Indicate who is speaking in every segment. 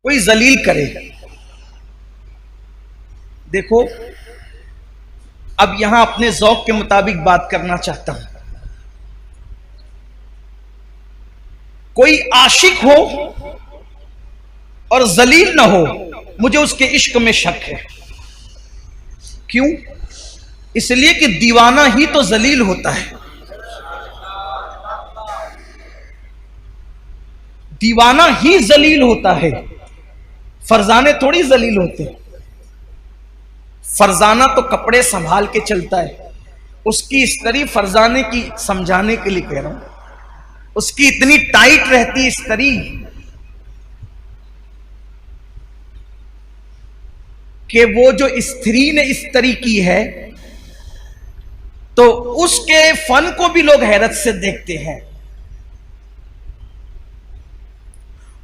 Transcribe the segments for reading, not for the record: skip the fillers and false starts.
Speaker 1: کوئی ذلیل کرے. دیکھو اب یہاں اپنے ذوق کے مطابق بات کرنا چاہتا ہوں. کوئی عاشق ہو اور ذلیل نہ ہو، مجھے اس کے عشق میں شک ہے. کیوں؟ اس لیے کہ دیوانہ ہی تو ذلیل ہوتا ہے. دیوانہ ہی ذلیل ہوتا ہے، فرزانے تھوڑی ذلیل ہوتے. فرزانہ تو کپڑے سنبھال کے چلتا ہے. اس کی استری فرزانے کی سمجھانے کے لیے کہہ رہا ہوں، اس کی اتنی ٹائٹ رہتی استری کہ وہ جو استری نے استری کی ہے تو اس کے فن کو بھی لوگ حیرت سے دیکھتے ہیں.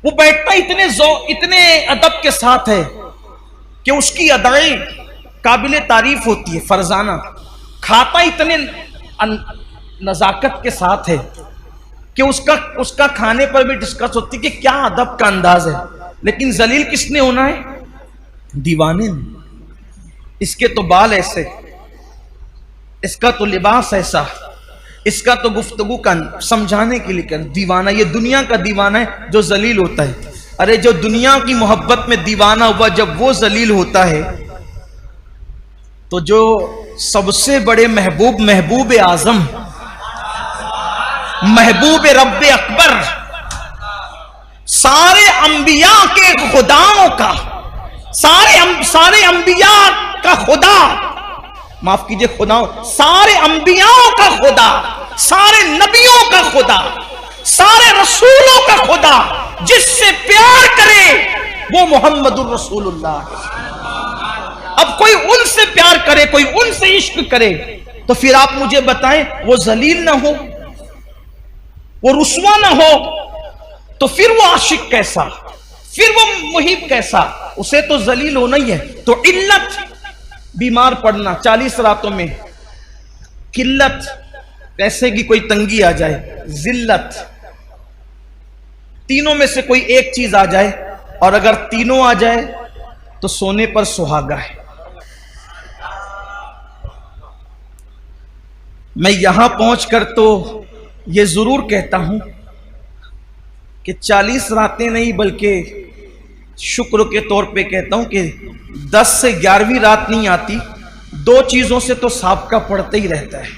Speaker 1: وہ بیٹھتا اتنے ادب کے ساتھ ہے کہ اس کی ادائیں قابل تعریف ہوتی ہے. فرزانہ کھاتا اتنے نزاکت کے ساتھ ہے کہ اس کا کھانے پر بھی ڈسکس ہوتی کہ کیا ادب کا انداز ہے. لیکن ذلیل کس نے ہونا ہے؟ دیوانے نے. اس کے تو بال ایسے، اس کا تو لباس ایسا، اس کا تو گفتگو کا سمجھانے کے لیے کر. دیوانہ یہ دنیا کا دیوانہ ہے جو ذلیل ہوتا ہے. ارے جو دنیا کی محبت میں دیوانہ ہوا جب وہ ذلیل ہوتا ہے تو جو سب سے بڑے محبوب اعظم، محبوب رب اکبر، سارے انبیاء کے خداؤں کا، سارے انبیاء کا خدا، معاف کیجئے خداؤں، سارے انبیاء کا خدا، سارے نبیوں کا خدا، سارے رسولوں کا خدا جس سے پیار کرے وہ محمد الرسول اللہ. اب کوئی ان سے پیار کرے، کوئی ان سے عشق کرے تو پھر آپ مجھے بتائیں وہ ذلیل نہ ہو، وہ رسوا نہ ہو تو پھر وہ عاشق کیسا، پھر وہ محب کیسا؟ اسے تو ذلیل ہونا ہی ہے. تو علت بیمار پڑنا، 40 راتوں میں قلت، پیسے کی کوئی تنگی آ جائے، ذلت، تینوں میں سے کوئی ایک چیز آ جائے، اور اگر تینوں آ جائے تو سونے پر سہاگا ہے. میں یہاں پہنچ کر تو یہ ضرور کہتا ہوں کہ 40 راتیں نہیں بلکہ شکر کے طور پہ کہتا ہوں کہ 10 سے 11ویں رات نہیں آتی، 2 چیزوں سے تو سابقہ پڑتا ہی رہتا ہے.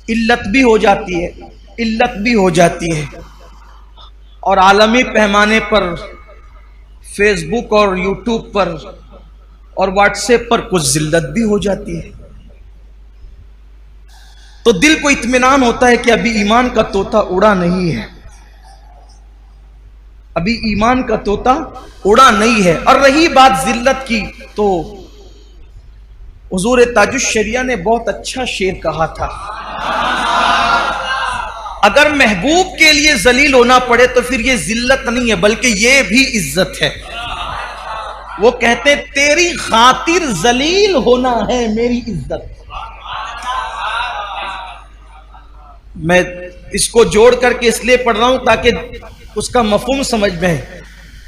Speaker 1: علت بھی ہو جاتی ہے، علت بھی ہو جاتی ہے، اور عالمی پیمانے پر فیس بک اور یوٹیوب پر اور واٹس ایپ پر کچھ ذلت بھی ہو جاتی ہے. تو دل کو اطمینان ہوتا ہے کہ ابھی ایمان کا طوطا اڑا نہیں ہے، ابھی ایمان کا طوطا اڑا نہیں ہے. اور رہی بات ذلت کی تو حضور تاج الشریعہ نے بہت اچھا شعر کہا تھا، اگر محبوب کے لیے ذلیل ہونا پڑے تو پھر یہ ذلت نہیں ہے بلکہ یہ بھی عزت ہے. وہ کہتے تیری خاطر ذلیل ہونا ہے میری عزت. میں اس کو جوڑ کر کے اس لیے پڑھ رہا ہوں تاکہ اس کا مفہوم سمجھ میں ہے.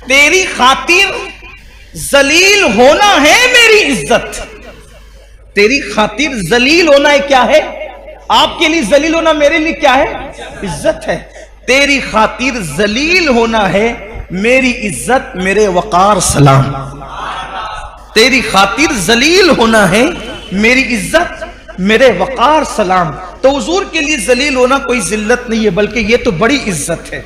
Speaker 1: تیری خاطر ذلیل ہونا ہے میری عزت. تیری خاطر ذلیل ہونا ہے کیا ہے؟ آپ کے لیے ذلیل ہونا میرے لیے کیا ہے؟ عزت ہے. تیری خاطر ذلیل ہونا ہے میری عزت، میرے وقار سلام. تیری خاطر ذلیل ہونا ہے میری عزت، میرے وقار سلام. تو حضور کے لیے ذلیل ہونا کوئی ذلت نہیں ہے بلکہ یہ تو بڑی عزت ہے.